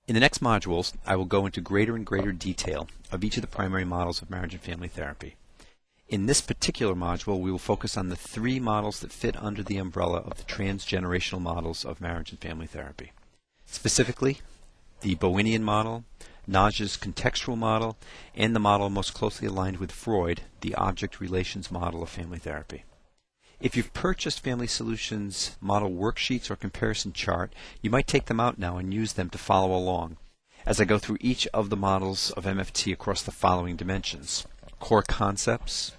In the next modules, I will go into greater and greater detail of each of the primary models of marriage and family therapy. In this particular module, we will focus on the three models that fit under the umbrella of the transgenerational models of marriage and family therapy. Specifically, the Bowenian model, Naja's contextual model, and the model most closely aligned with Freud, the object relations model of family therapy. If you've purchased Family Solutions model worksheets or comparison chart, you might take them out now and use them to follow along as I go through each of the models of MFT across the following dimensions: core concepts,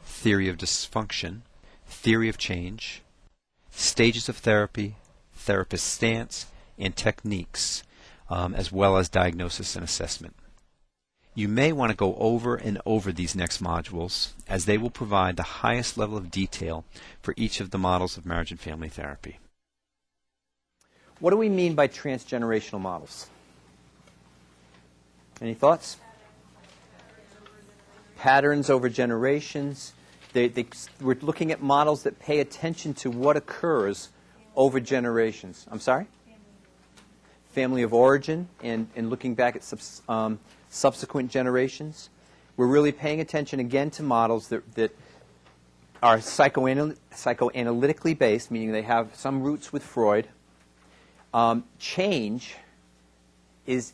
theory of dysfunction, theory of change, stages of therapy, therapist stance, and techniques, as well as diagnosis and assessment. You may want to go over and over these next modules, as they will provide the highest level of detail for each of the models of marriage and family therapy. What do we mean by transgenerational models? Any thoughts? Patterns over generations. We're looking at models that pay attention to what occurs over generations. I'm sorry? Family of origin and looking back at subsequent generations. We're really paying attention again to models that are psychoanalytically based, meaning they have some roots with Freud. Change is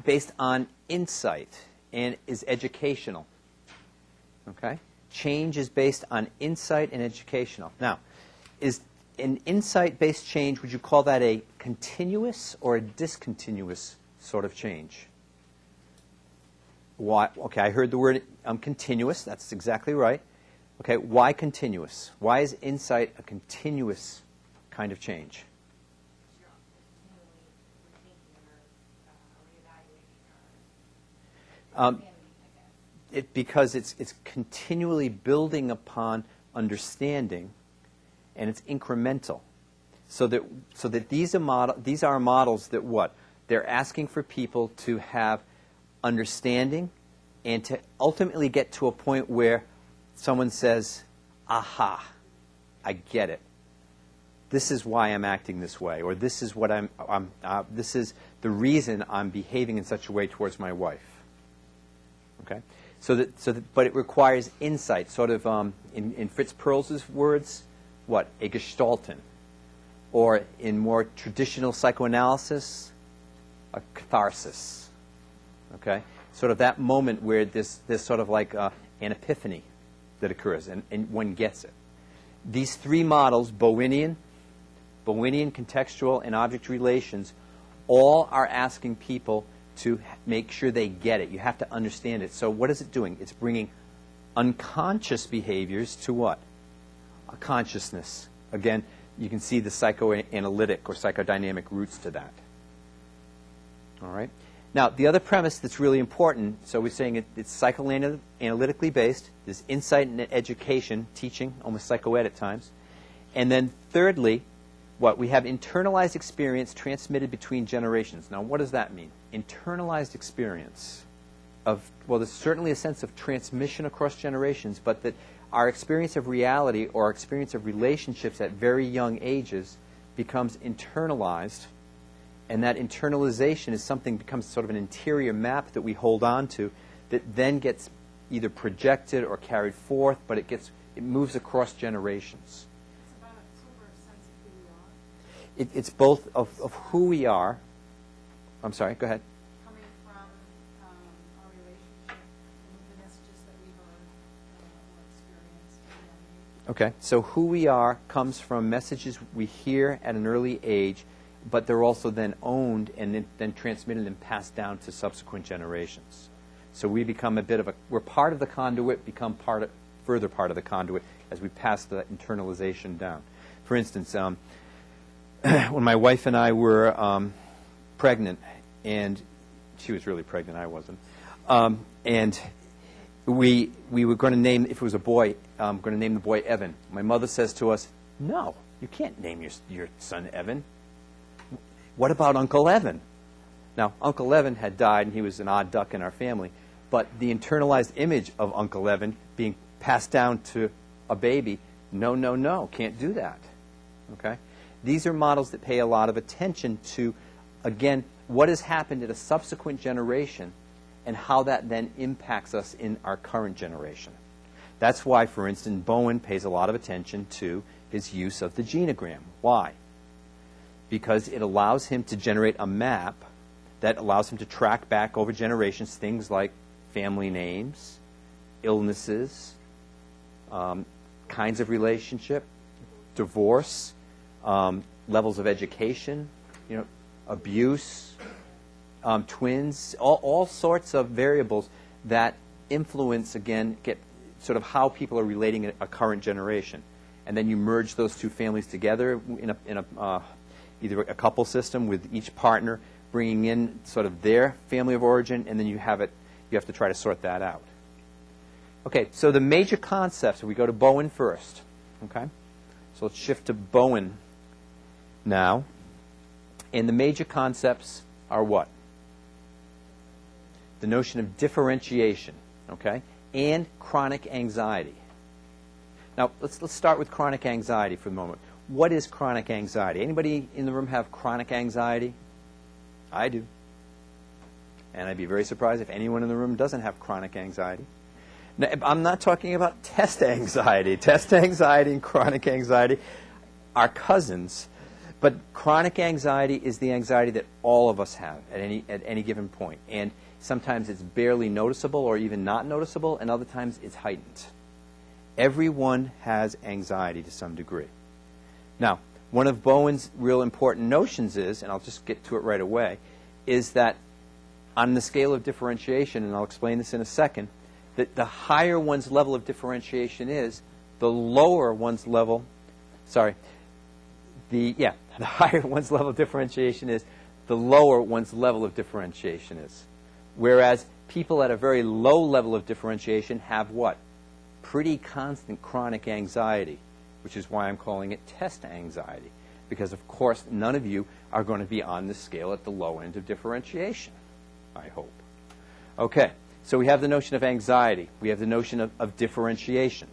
based on insight and is educational. Okay? Change is based on insight and educational. Now, is an insight-based change, would you call that a continuous or a discontinuous sort of change? Why? Okay, I heard the word continuous. That's exactly right. Okay, why continuous? Why is insight a continuous kind of change? Because it's continually building upon understanding, and it's incremental. So that these are models that what? They're asking for people to have understanding and to ultimately get to a point where someone says, aha, I get it. This is why I'm acting this way, or this is what this is the reason I'm behaving in such a way towards my wife. Okay? But it requires insight, sort of in Fritz Perls' words, what? A gestalten. Or in more traditional psychoanalysis, a catharsis. Okay? Sort of that moment where there's sort of like an epiphany that occurs, and one gets it. These three models, Bowenian, contextual, and object relations, all are asking people to make sure they get it. You have to understand it. So what is it doing? It's bringing unconscious behaviors to what? A consciousness. Again, you can see the psychoanalytic or psychodynamic roots to that. All right? Now, the other premise that's really important, so we're saying it's psychoanalytically based, there's insight and education, teaching, almost psychoed at times. And then thirdly, what? We have internalized experience transmitted between generations. Now, what does that mean? Internalized experience of, well, there's certainly a sense of transmission across generations, but that our experience of reality or our experience of relationships at very young ages becomes internalized. And that internalization is something becomes sort of an interior map that we hold on to that then gets either projected or carried forth, but it moves across generations. It's about a sort of sense of who we are. It's both of who we are. I'm sorry, go ahead. Coming from our relationship and the messages that we heard or experienced at a young age. Okay, so who we are comes from messages we hear at an early age, but they're also then owned and then transmitted and passed down to subsequent generations. So we become we're part of the conduit, become further part of the conduit as we pass the internalization down. For instance, when my wife and I were pregnant, and she was really pregnant, I wasn't, and we were going to name, if it was a boy, going to name the boy Evan. My mother says to us, no, you can't name your son Evan. What about Uncle Evan? Now, Uncle Evan had died, and he was an odd duck in our family, but the internalized image of Uncle Evan being passed down to a baby, no, can't do that. Okay? These are models that pay a lot of attention to again, what has happened in a subsequent generation and how that then impacts us in our current generation. That's why, for instance, Bowen pays a lot of attention to his use of the genogram. Why? Because it allows him to generate a map that allows him to track back over generations things like family names, illnesses, kinds of relationship, divorce, levels of education, abuse, twins, all sorts of variables that influence, again, get sort of how people are relating in a current generation. And then you merge those two families together in either a couple system with each partner bringing in sort of their family of origin, and then you have to try to sort that out. Okay, so the major concepts, we go to Bowen first. Okay, so let's shift to Bowen now. And the major concepts are what? The notion of differentiation, okay, and chronic anxiety. Now, let's start with chronic anxiety for the moment. What is chronic anxiety? Anybody in the room have chronic anxiety? I do. And I'd be very surprised if anyone in the room doesn't have chronic anxiety. Now, I'm not talking about test anxiety. Test anxiety and chronic anxiety are cousins. But chronic anxiety is the anxiety that all of us have at any given point. And sometimes it's barely noticeable or even not noticeable, and other times it's heightened. Everyone has anxiety to some degree. Now, one of Bowen's real important notions is, and I'll just get to it right away, is that on the scale of differentiation, and I'll explain this in a second, that the higher one's level of differentiation is, the lower one's level, the higher one's level of differentiation is, the lower one's level of differentiation is. Whereas people at a very low level of differentiation have what? Pretty constant chronic anxiety, which is why I'm calling it test anxiety. Because, of course, none of you are going to be on the scale at the low end of differentiation, I hope. Okay, so we have the notion of anxiety. We have the notion of differentiation.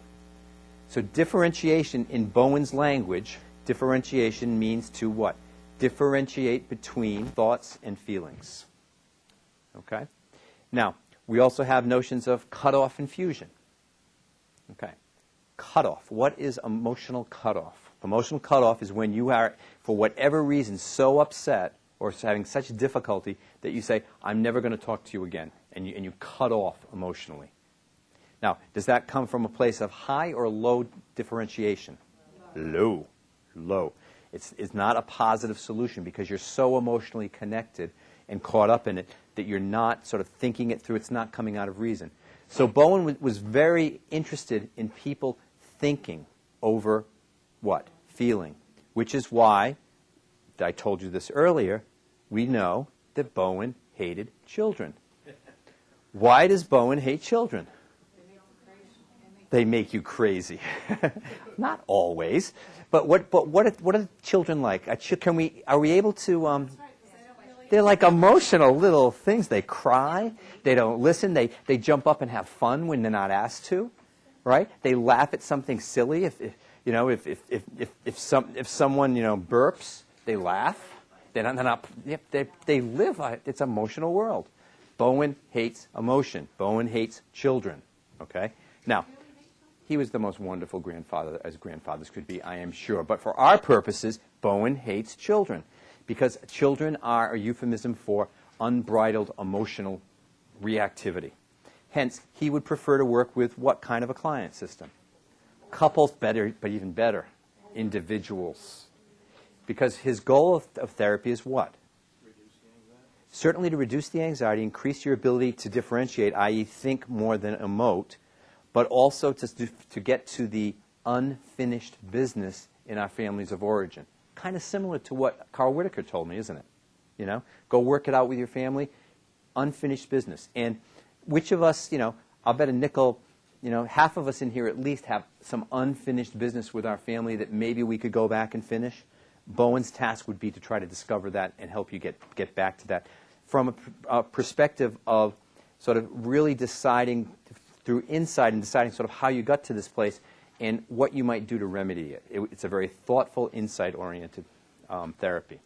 So differentiation in Bowen's language, differentiation means to what? Differentiate between thoughts and feelings. Okay? Now, we also have notions of cutoff and fusion. Okay. Cutoff. What is emotional cutoff? Emotional cutoff is when you are, for whatever reason, so upset or having such difficulty that you say, I'm never going to talk to you again, and you cut off emotionally. Now, does that come from a place of high or low differentiation? Low. Low. It's not a positive solution because you're so emotionally connected and caught up in it that you're not sort of thinking it through. It's not coming out of reason. So Bowen was very interested in people thinking over what? Feeling. Which is why, I told you this earlier, we know that Bowen hated children. Why does Bowen hate children? They make you crazy. Not always. But what are children like? Are we able to... They're like emotional little things. They cry. They don't listen. They jump up and have fun when they're not asked to, right? They laugh at something silly. If someone burps, they laugh. They live. It's an emotional world. Bowen hates emotion. Bowen hates children. Okay. Now, he was the most wonderful grandfather as grandfathers could be, I am sure. But for our purposes, Bowen hates children. Because children are a euphemism for unbridled emotional reactivity. Hence, he would prefer to work with what kind of a client system? Couples, better, but even better, individuals. Because his goal of therapy is what? Reduce the anxiety. Certainly to reduce the anxiety, increase your ability to differentiate, i.e. think more than emote, but also to get to the unfinished business in our families of origin. Kind of similar to what Carl Whitaker told me, isn't it? Go work it out with your family, unfinished business. And which of us, I'll bet a nickel, half of us in here at least have some unfinished business with our family that maybe we could go back and finish. Bowen's task would be to try to discover that and help you get back to that from a perspective of sort of really deciding through insight and deciding sort of how you got to this place and what you might do to remedy it. It's a very thoughtful, insight-oriented therapy.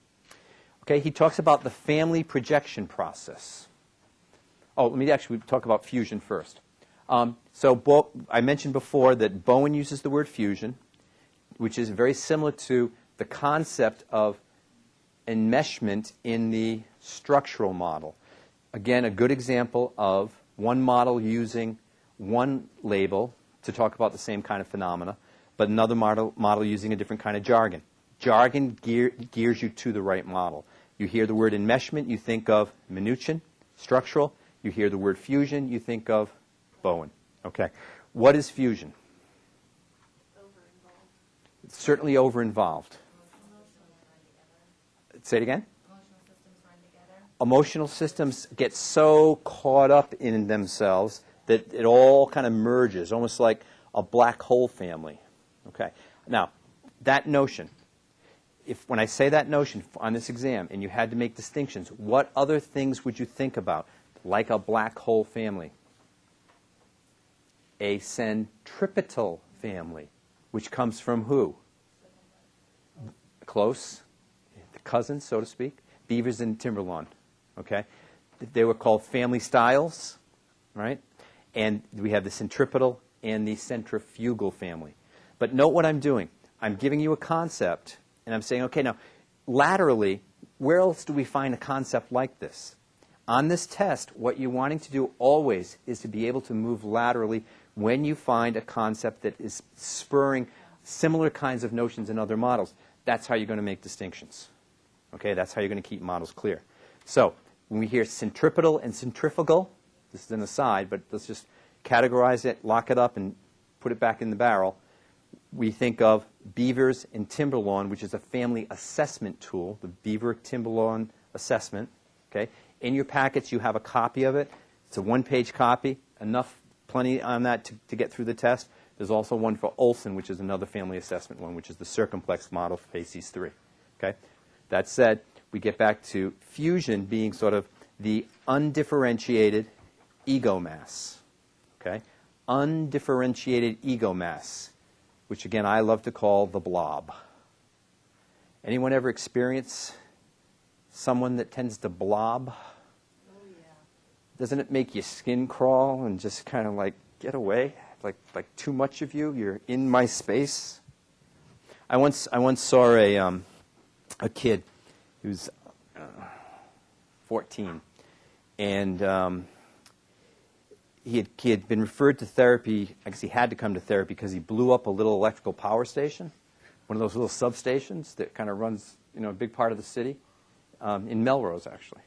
Okay, he talks about the family projection process. Oh, let me actually talk about fusion first. I mentioned before that Bowen uses the word fusion, which is very similar to the concept of enmeshment in the structural model. Again, a good example of one model using one label to talk about the same kind of phenomena, but another model using a different kind of jargon. Jargon gears you to the right model. You hear the word enmeshment, you think of Minuchin, structural. You hear the word fusion, you think of Bowen. Okay. What is fusion? Over-involved. It's certainly over-involved. Say it again? Emotional systems run together. Emotional systems get so caught up in themselves that it all kind of merges, almost like a black hole family. Okay. Now, that notion, when I say that notion on this exam and you had to make distinctions, what other things would you think about, like a black hole family? A centripetal family, which comes from who? Close. The cousins, so to speak. Beavers and Timberlawn. Okay? They were called family styles, right? And we have the centripetal and the centrifugal family. But note what I'm doing. I'm giving you a concept, and I'm saying, okay, now, laterally, where else do we find a concept like this? On this test, what you're wanting to do always is to be able to move laterally when you find a concept that is spurring similar kinds of notions in other models. That's how you're going to make distinctions. Okay, that's how you're going to keep models clear. So, when we hear centripetal and centrifugal, this is an aside, but let's just categorize it, lock it up, and put it back in the barrel. We think of Beavers and Timberlawn, which is a family assessment tool, the Beaver-Timberlawn assessment. Okay? In your packets, you have a copy of it. It's a one-page copy, plenty on that to get through the test. There's also one for Olson, which is another family assessment one, which is the circumplex model for Fso V3. Okay? That said, we get back to fusion being sort of the undifferentiated ego mass. Okay? Undifferentiated ego mass, which again I love to call the blob. Anyone ever experience someone that tends to blob? Oh, yeah. Doesn't it make your skin crawl and just kind of like, get away? Like too much of you? You're in my space? I once saw a kid who's 14, and he had been referred to therapy. I guess he had to come to therapy because he blew up a little electrical power station, one of those little substations that kind of runs, a big part of the city, in Melrose actually.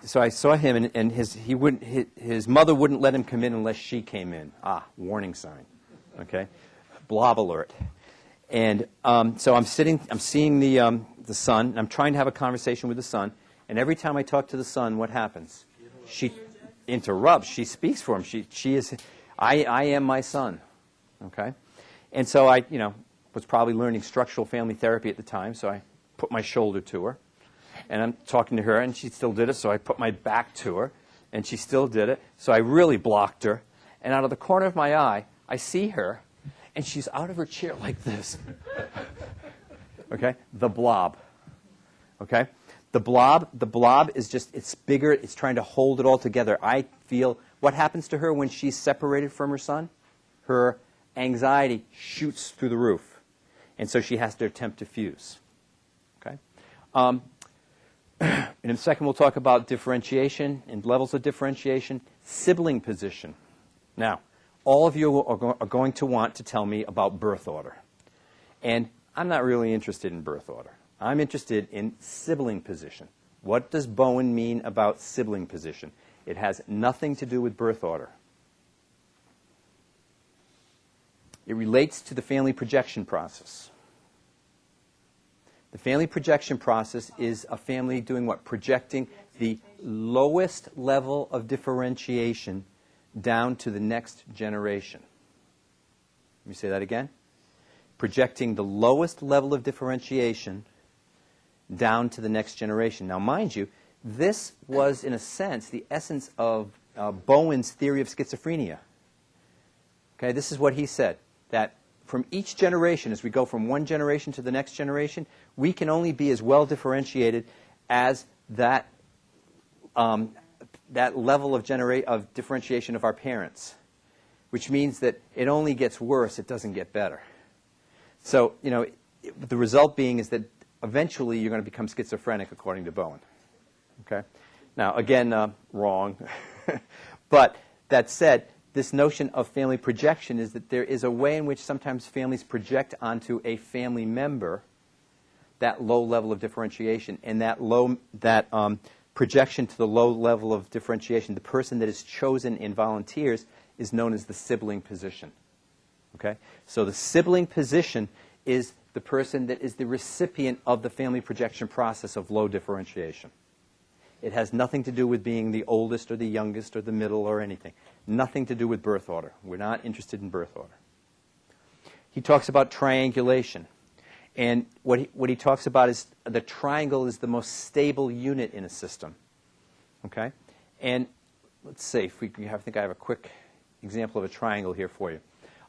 So I saw him, and his mother wouldn't let him come in unless she came in. Warning sign. Okay, blob alert. And so I'm seeing the son, and I'm trying to have a conversation with the son. And every time I talk to the son, what happens? She interrupts. She speaks for him. She is. I am my son. Okay, and so I was probably learning structural family therapy at the time. So I put my shoulder to her. And I'm talking to her, and she still did it, so I put my back to her, and she still did it. So I really blocked her. And out of the corner of my eye, I see her, and she's out of her chair like this. Okay? The blob. Okay? The blob is just, it's bigger, it's trying to hold it all together. I feel, what happens to her when she's separated from her son? Her anxiety shoots through the roof. And so she has to attempt to fuse. Okay? In a second, we'll talk about differentiation and levels of differentiation. Sibling position. Now, all of you are going to want to tell me about birth order. And I'm not really interested in birth order. I'm interested in sibling position. What does Bowen mean about sibling position? It has nothing to do with birth order. It relates to the family projection process. The family projection process is a family doing what? Projecting the lowest level of differentiation down to the next generation. Let me say that again. Projecting the lowest level of differentiation down to the next generation. Now, mind you, this was, in a sense, the essence of Bowen's theory of schizophrenia. Okay, this is what he said, that from each generation, as we go from one generation to the next generation, we can only be as well differentiated as that level of differentiation of our parents, which means that it only gets worse, it doesn't get better. So, the result being is that eventually you're going to become schizophrenic, according to Bowen. Okay? Now, again, wrong. But that said, this notion of family projection is that there is a way in which sometimes families project onto a family member that low level of differentiation, and that projection to the low level of differentiation, the person that is chosen in volunteers, is known as the sibling position. Okay? So the sibling position is the person that is the recipient of the family projection process of low differentiation. It has nothing to do with being the oldest or the youngest or the middle or anything. Nothing to do with birth order. We're not interested in birth order. He talks about triangulation. And what he talks about is the triangle is the most stable unit in a system. Okay? And let's see if we can I think I have a quick example of a triangle here for you.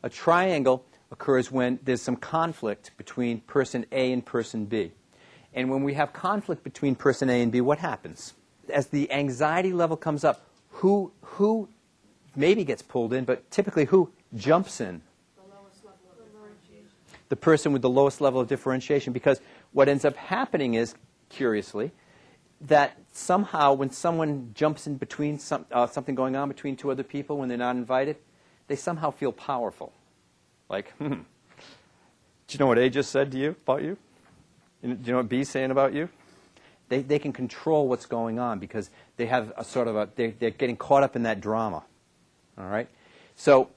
A triangle occurs when there's some conflict between person A and person B. And when we have conflict between person A and B, what happens? As the anxiety level comes up, who maybe gets pulled in, but typically who jumps in? The lowest level of differentiation. The person with the lowest level of differentiation, because what ends up happening is, curiously, that somehow when someone jumps in between something going on between two other people when they're not invited, they somehow feel powerful. Like, do you know what A just said to you about you? Do you know what B's saying about you? They can control what's going on because they have a sort of they're getting caught up in that drama. All right? So,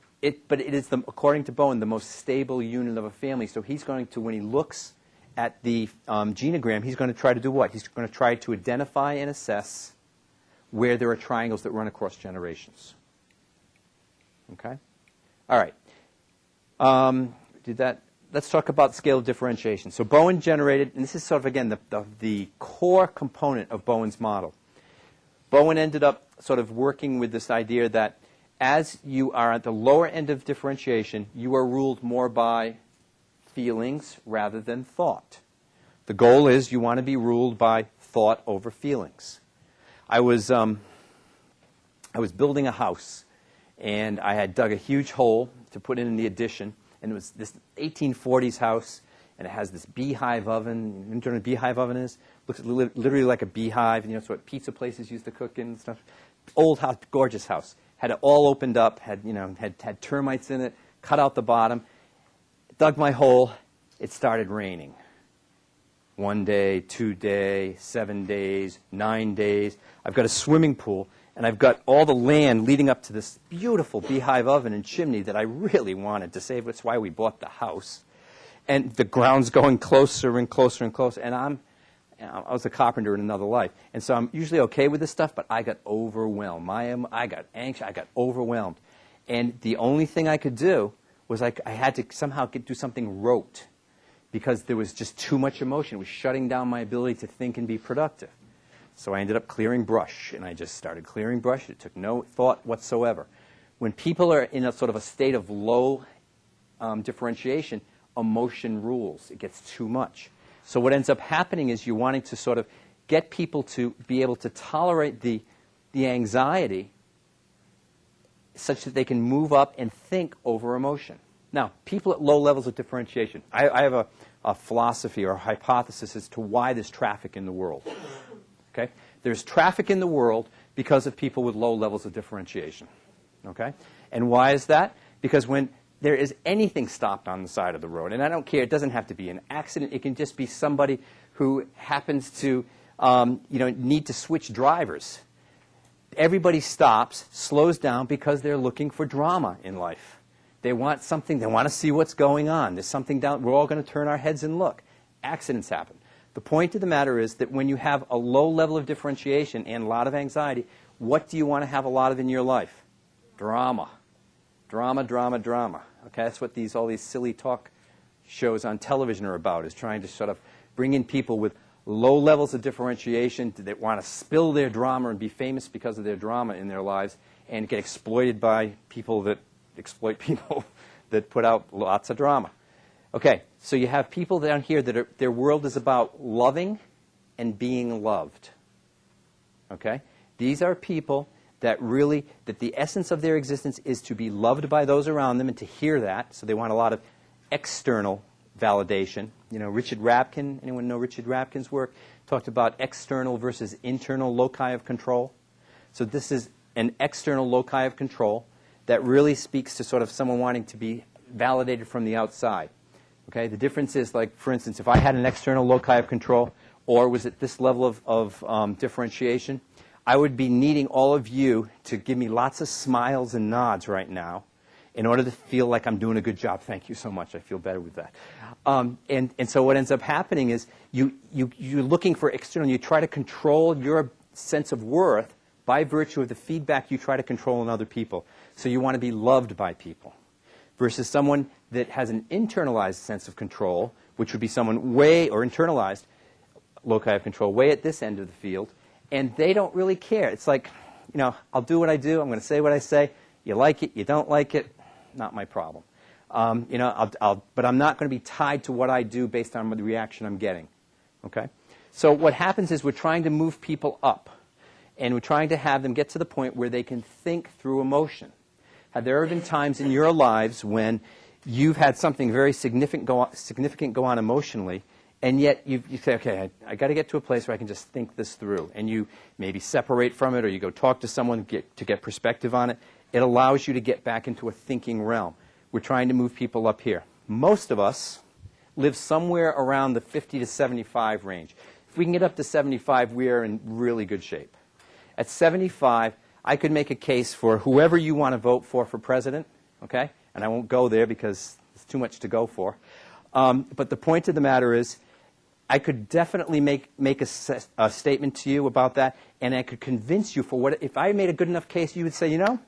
but it is, according to Bowen, the most stable unit of a family. So he's going to, when he looks at the genogram, he's going to try to do what? He's going to try to identify and assess where there are triangles that run across generations. Okay? All right. Did that? Let's talk about scale of differentiation. So Bowen generated, and this is sort of, again, the core component of Bowen's model. Bowen ended up sort of working with this idea that as you are at the lower end of differentiation, you are ruled more by feelings rather than thought. The goal is you want to be ruled by thought over feelings. I was building a house, and I had dug a huge hole to put in the addition. And it was this 1840s house, and it has this beehive oven. You know what a beehive oven is? Looks literally like a beehive. And, it's what pizza places used to cook in and stuff. Old house, gorgeous house. Had it all opened up. Had termites in it. Cut out the bottom. Dug my hole. It started raining. 1 day, 2 days, 7 days, 9 days. I've got a swimming pool. And I've got all the land leading up to this beautiful beehive oven and chimney that I really wanted to save. That's why we bought the house. And the ground's going closer and closer and closer. And I was a carpenter in another life. And so I'm usually okay with this stuff, but I got overwhelmed. I got anxious. I got overwhelmed. And the only thing I could do was I had to somehow do something rote because there was just too much emotion. It was shutting down my ability to think and be productive. So I ended up clearing brush, and I just started clearing brush. It took no thought whatsoever. When people are in a sort of a state of low differentiation, emotion rules. It gets too much. So what ends up happening is you're wanting to sort of get people to be able to tolerate the anxiety such that they can move up and think over emotion. Now, people at low levels of differentiation, I have a philosophy or a hypothesis as to why there's traffic in the world. Okay? There's traffic in the world because of people with low levels of differentiation. Okay? And why is that? Because when there is anything stopped on the side of the road, and I don't care, it doesn't have to be an accident, it can just be somebody who happens to need to switch drivers. Everybody stops, slows down because they're looking for drama in life. They want something, they want to see what's going on. There's something down, we're all going to turn our heads and look. Accidents happen. The point of the matter is that when you have a low level of differentiation and a lot of anxiety, what do you want to have a lot of in your life? Drama. Drama, drama, drama. Okay, that's what all these silly talk shows on television are about, is trying to sort of bring in people with low levels of differentiation that want to spill their drama and be famous because of their drama in their lives and get exploited by people that exploit people that put out lots of drama. Okay, so you have people down here that are, their world is about loving and being loved. Okay? These are people that really, that the essence of their existence is to be loved by those around them and to hear that. So they want a lot of external validation. You know, Richard Rapkin, anyone know Richard Rapkin's work? Talked about external versus internal loci of control. So this is an external loci of control that really speaks to sort of someone wanting to be validated from the outside. Okay, the difference is, like, for instance, if I had an external loci of control or was at this level of differentiation, I would be needing all of you to give me lots of smiles and nods right now in order to feel like I'm doing a good job. Thank you so much. I feel better with that. And so what ends up happening is you're looking for external. You try to control your sense of worth by virtue of the feedback you try to control in other people. So you want to be loved by people. Versus someone that has an internalized sense of control, which would be someone way, or internalized loci of control, way at this end of the field, and they don't really care. It's like, you know, I'll do what I do. I'm going to say what I say. You like it, you don't like it, not my problem. You know, but I'm not going to be tied to what I do based on the reaction I'm getting. Okay? So what happens is we're trying to move people up, and we're trying to have them get to the point where they can think through emotion. Have there ever been times in your lives when you've had something very significant go on emotionally, and yet you say, okay, I got to get to a place where I can just think this through, and you maybe separate from it, or you go talk to someone to get perspective on it. It allows you to get back into a thinking realm. We're trying to move people up here. Most of us live somewhere around the 50 to 75 range. If we can get up to 75, we are in really good shape. At 75, I could make a case for whoever you want to vote for president, okay? And I won't go there because it's too much to go for. But the point of the matter is, I could definitely make a statement to you about that, and I could convince you for what, if I made a good enough case, you would say, I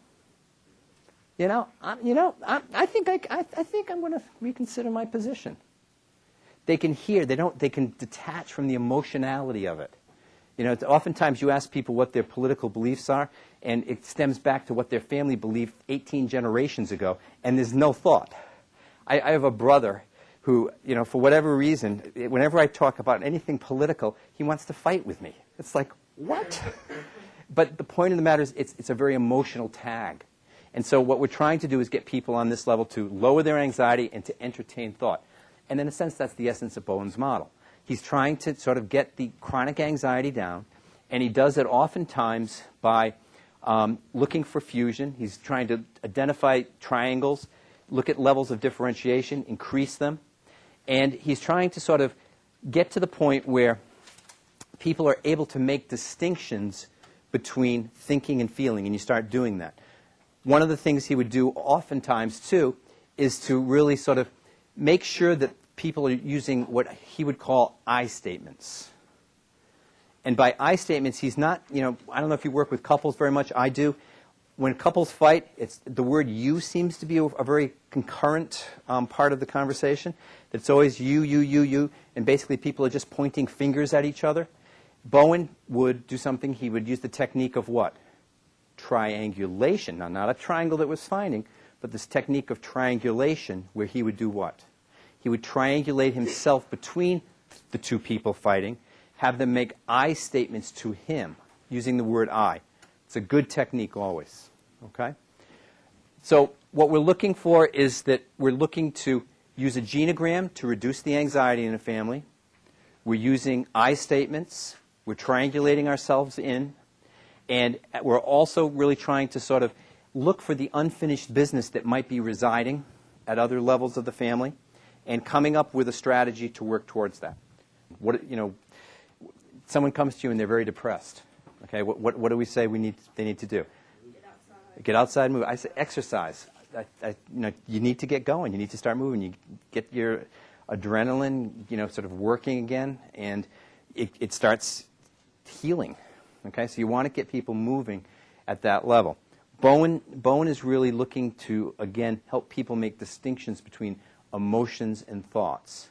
think I'm going to reconsider my position. They can hear, they can detach from the emotionality of it. You know, oftentimes you ask people what their political beliefs are, and it stems back to what their family believed 18 generations ago, and there's no thought. I have a brother who, you know, for whatever reason, whenever I talk about anything political, he wants to fight with me. It's like, what? But the point of the matter is it's a very emotional tag. And so what we're trying to do is get people on this level to lower their anxiety and to entertain thought. And in a sense, that's the essence of Bowen's model. He's trying to sort of get the chronic anxiety down, and he does it oftentimes by looking for fusion. He's trying to identify triangles, look at levels of differentiation, increase them, and he's trying to sort of get to the point where people are able to make distinctions between thinking and feeling, and you start doing that. One of the things he would do oftentimes, too, is to really sort of make sure that people are using what he would call I statements. And by I statements, he's not, you know, I don't know if you work with couples very much. I do. When couples fight, the word you seems to be a very concurrent part of the conversation. It's always you, and basically people are just pointing fingers at each other. Bowen would do something. He would use the technique of what? Triangulation. Now, not a triangle that was finding, but this technique of triangulation where he would do what? He would triangulate himself between the two people fighting, have them make I statements to him using the word I. It's a good technique always. Okay? So what we're looking for is that we're looking to use a genogram to reduce the anxiety in a family. We're using I statements. We're triangulating ourselves in. And we're also really trying to sort of look for the unfinished business that might be residing at other levels of the family and coming up with a strategy to work towards that. What, you know, someone comes to you and they're very depressed. Okay, what do we say they need to do? Get outside. Get outside and move. I say exercise. You need to get going. You need to start moving. You get your adrenaline, sort of working again, and it starts healing. Okay, so you want to get people moving at that level. Bowen is really looking to, again, help people make distinctions between emotions and thoughts.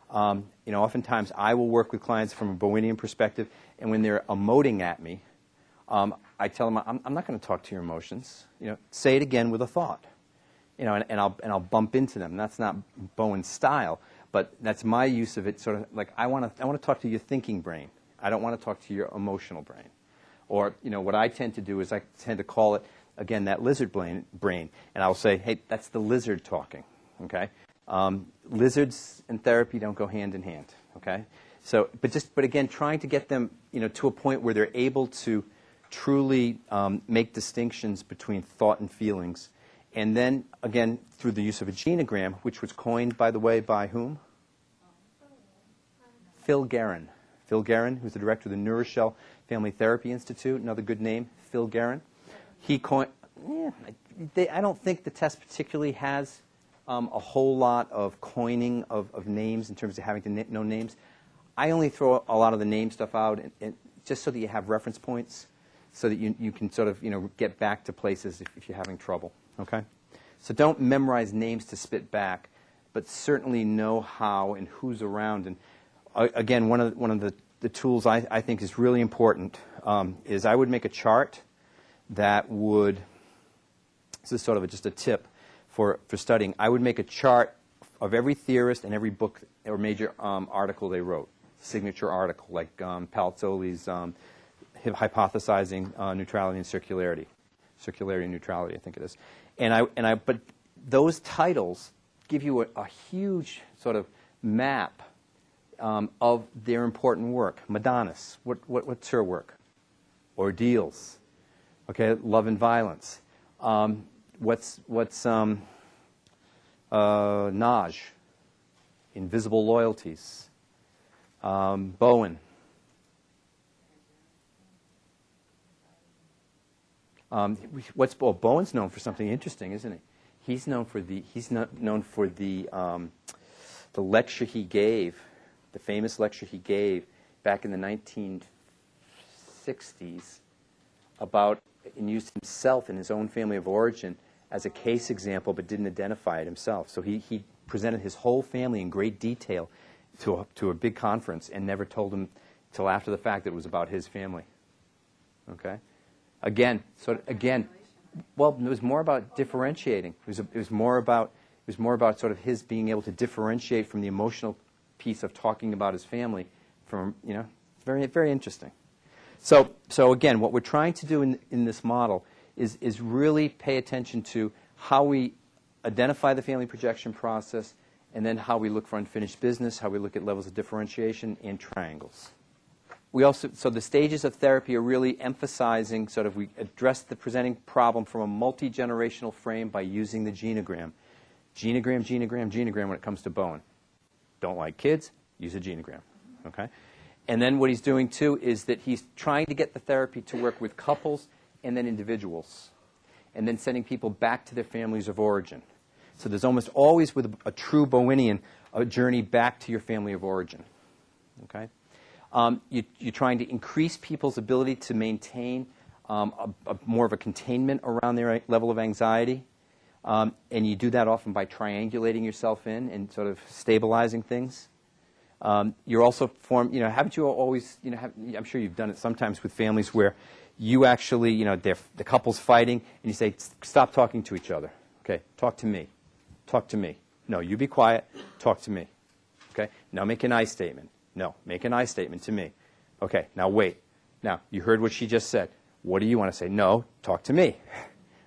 Oftentimes I will work with clients from a Bowenian perspective, and when they're emoting at me, I tell them, I'm not going to talk to your emotions. Say it again with a thought. and I'll bump into them. That's not Bowen's style, but that's my use of it. Sort of like I want to talk to your thinking brain. I don't want to talk to your emotional brain. Or what I tend to do is I tend to call it again that lizard brain, and I'll say, hey, that's the lizard talking. Okay, lizards and therapy don't go hand in hand. Okay, so but again, trying to get them to a point where they're able to truly make distinctions between thought and feelings. And then, again, through the use of a genogram, which was coined, by the way, by whom? Phil Guerin. Phil Guerin, who's the director of the New Rochelle Family Therapy Institute, another good name, Phil Guerin. He coined, I don't think the test particularly has a whole lot of coining of names in terms of having to know names. I only throw a lot of the name stuff out and just so that you have reference points, so that you can sort of get back to places if you're having trouble. Okay, so don't memorize names to spit back, but certainly know how and who's around. And again, one of the tools I think is really important is I would make a chart that would. This is sort of just a tip for studying. I would make a chart of every theorist and every book or major article they wrote, signature article like Palazzoli's hypothesizing neutrality and circularity and neutrality, I think it is. But those titles give you a huge sort of map of their important work. Madonna's, what's her work? Ordeals, okay, Love and Violence. What's Naj? Invisible Loyalties. Bowen. Bowen's known for something interesting, isn't he? He's known for the lecture he gave, the famous lecture he gave back in the 1960s about, and used himself and his own family of origin as a case example, but didn't identify it himself. So he presented his whole family in great detail to a big conference and never told them till after the fact that it was about his family. Okay. Again, well, it was more about differentiating. It was more about sort of his being able to differentiate from the emotional piece of talking about his family. From very very interesting. So again, what we're trying to do in this model is really pay attention to how we identify the family projection process, and then how we look for unfinished business, how we look at levels of differentiation and triangles. So the stages of therapy are really emphasizing we address the presenting problem from a multi-generational frame by using the genogram. Genogram when it comes to Bowen. Don't like kids? Use a genogram. Okay? And then what he's doing too is that he's trying to get the therapy to work with couples and then individuals, and then sending people back to their families of origin. So there's almost always, with a true Bowenian, a journey back to your family of origin. Okay? You're trying to increase people's ability to maintain more of a containment around their level of anxiety. And you do that often by triangulating yourself in and sort of stabilizing things. You're also haven't you always, I'm sure you've done it sometimes with families where you actually, the couple's fighting and you say, stop talking to each other. Okay, talk to me. Talk to me. No, you be quiet. Talk to me. Okay, now make an I statement. No, make an I statement to me. Okay, now wait. Now, you heard what she just said. What do you want to say? No, talk to me.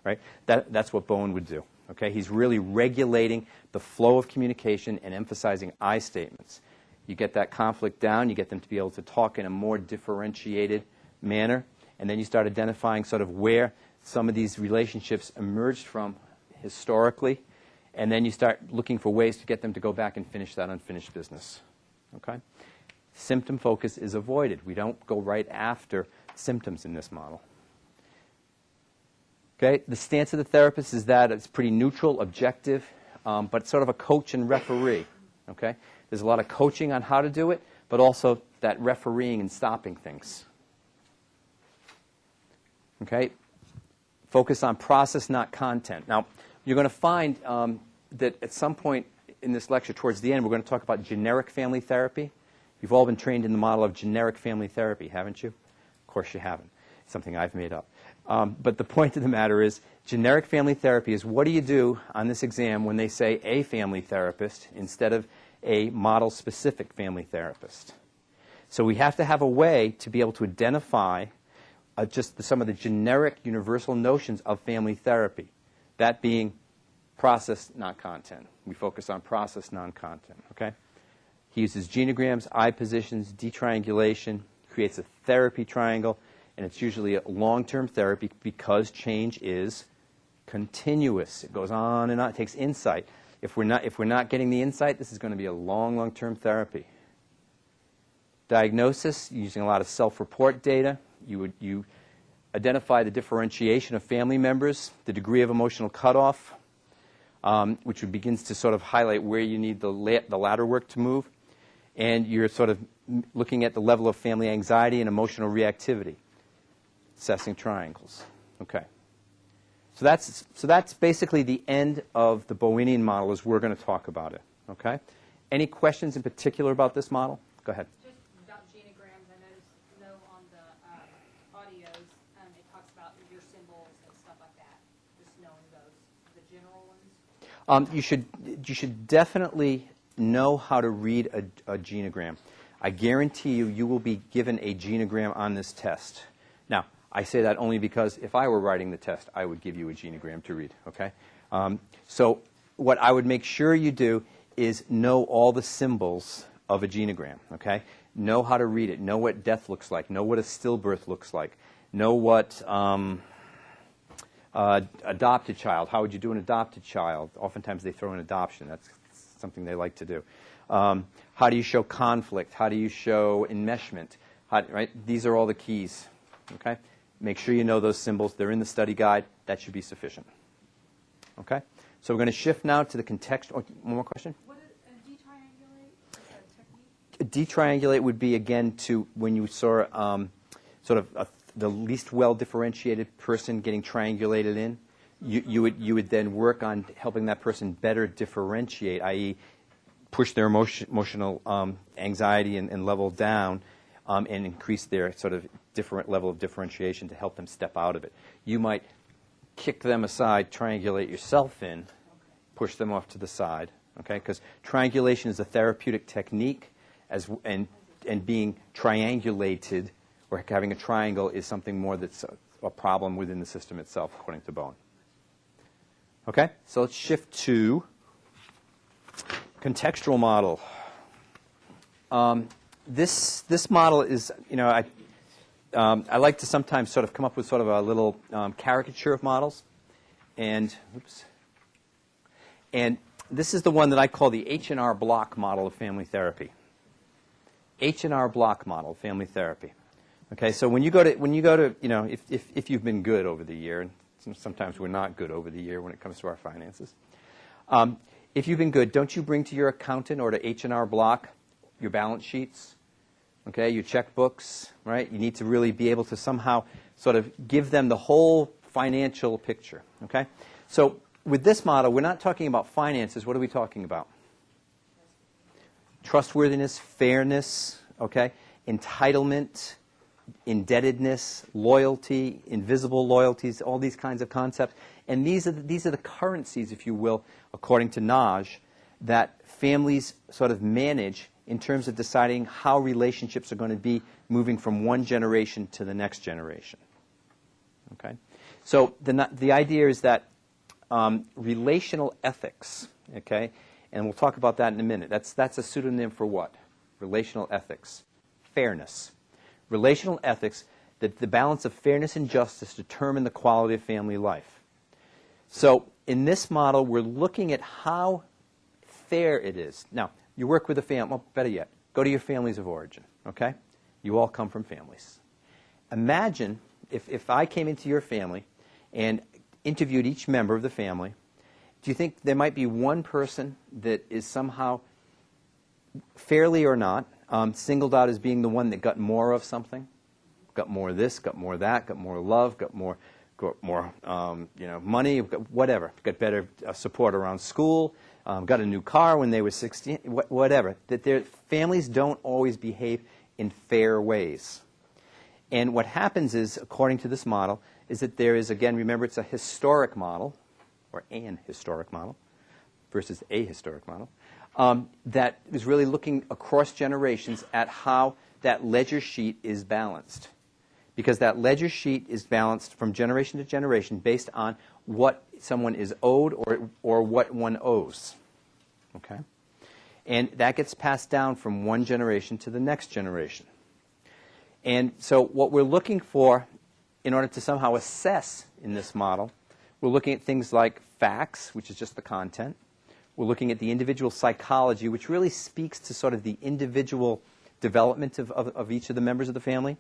Right? That's what Bowen would do. Okay, he's really regulating the flow of communication and emphasizing I statements. You get that conflict down, you get them to be able to talk in a more differentiated manner, and then you start identifying sort of where some of these relationships emerged from historically, and then you start looking for ways to get them to go back and finish that unfinished business. Okay? Symptom focus is avoided. We don't go right after symptoms in this model. Okay? The stance of the therapist is that it's pretty neutral, objective, but sort of a coach and referee. Okay? There's a lot of coaching on how to do it, but also that refereeing and stopping things. Okay? Focus on process, not content. Now, you're going to find that at some point in this lecture, towards the end, we're going to talk about generic family therapy. You've all been trained in the model of generic family therapy, haven't you? Of course you haven't. something I've made up. But the point of the matter is, generic family therapy is what do you do on this exam when they say a family therapist instead of a model-specific family therapist. So we have to have a way to be able to identify just some of the generic universal notions of family therapy, that being process, not content. We focus on process, non-content. Okay? He uses genograms, eye positions, detriangulation, creates a therapy triangle, and it's usually a long-term therapy because change is continuous. It goes on and on. It takes insight. If we're not getting the insight, this is going to be a long-term therapy. Diagnosis, using a lot of self-report data. You identify the differentiation of family members, the degree of emotional cutoff, which begins to sort of highlight where you need the ladder work to move. And you're sort of looking at the level of family anxiety and emotional reactivity, assessing triangles. Okay. So that's basically the end of the Bowenian model as we're going to talk about it. Okay. Any questions in particular about this model? Go ahead. Just about genograms, I know on the audios it talks about your symbols and stuff like that. Just knowing those, the general ones. You should definitely know how to read a genogram. I guarantee you will be given a genogram on this test. Now, I say that only because if I were writing the test, I would give you a genogram to read, okay? So what I would make sure you do is know all the symbols of a genogram, okay? Know how to read it. Know what death looks like. Know what a stillbirth looks like. Know what adopted child. How would you do an adopted child? Oftentimes they throw in adoption. That's something they like to do. How do you show conflict? How do you show enmeshment? Right? These are all the keys, okay? Make sure you know those symbols. They're in the study guide. That should be sufficient. Okay? So we're going to shift now to the context. Oh, one more question? What is detriangulate? A technique? Detriangulate would be, again, to when you saw sort of the least well-differentiated person getting triangulated in, you would then work on helping that person better differentiate, i.e., push their emotional anxiety and level down and increase their sort of different level of differentiation to help them step out of it. You might kick them aside, triangulate yourself in, push them off to the side, okay? Because triangulation is a therapeutic technique, and being triangulated or having a triangle is something more that's a problem within the system itself, according to Bowen. Okay, so let's shift to contextual model. This model is, I like to sometimes sort of come up with sort of a little caricature of models, and this is the one that I call the H&R Block model of family therapy. H&R Block model of family therapy. Okay, so when you go to, if you've been good over the year, and sometimes we're not good over the year when it comes to our finances. If you've been good, don't you bring to your accountant or to H&R Block your balance sheets, okay, your checkbooks, right? You need to really be able to somehow sort of give them the whole financial picture, okay? So with this model, we're not talking about finances. What are we talking about? Trustworthiness, fairness, okay, entitlement, indebtedness, loyalty, invisible loyalties, all these kinds of concepts. And these are the currencies, if you will, according to Naj, that families sort of manage in terms of deciding how relationships are going to be moving from one generation to the next generation. Okay? So the idea is that relational ethics, okay, and we'll talk about that in a minute. That's a pseudonym for what? Relational ethics. Fairness. Relational ethics, that the balance of fairness and justice determine the quality of family life. So in this model, we're looking at how fair it is. Now, you work with a family, well, better yet, go to your families of origin, okay? You all come from families. Imagine if I came into your family and interviewed each member of the family, do you think there might be one person that is somehow, fairly or not, singled out as being the one that got more of something? Got more of this, got more of that, got more love, got more money, whatever. Got better support around school, got a new car when they were 16, whatever. That their families don't always behave in fair ways. And what happens is, according to this model, is that there is, again, remember it's a historic model, or an historic model, versus a historic model, that is really looking across generations at how that ledger sheet is balanced. Because that ledger sheet is balanced from generation to generation based on what someone is owed or what one owes. Okay? And that gets passed down from one generation to the next generation. And so what we're looking for in order to somehow assess in this model, we're looking at things like facts, which is just the content. We're looking at the individual psychology, which really speaks to sort of the individual development of each of the members of the family.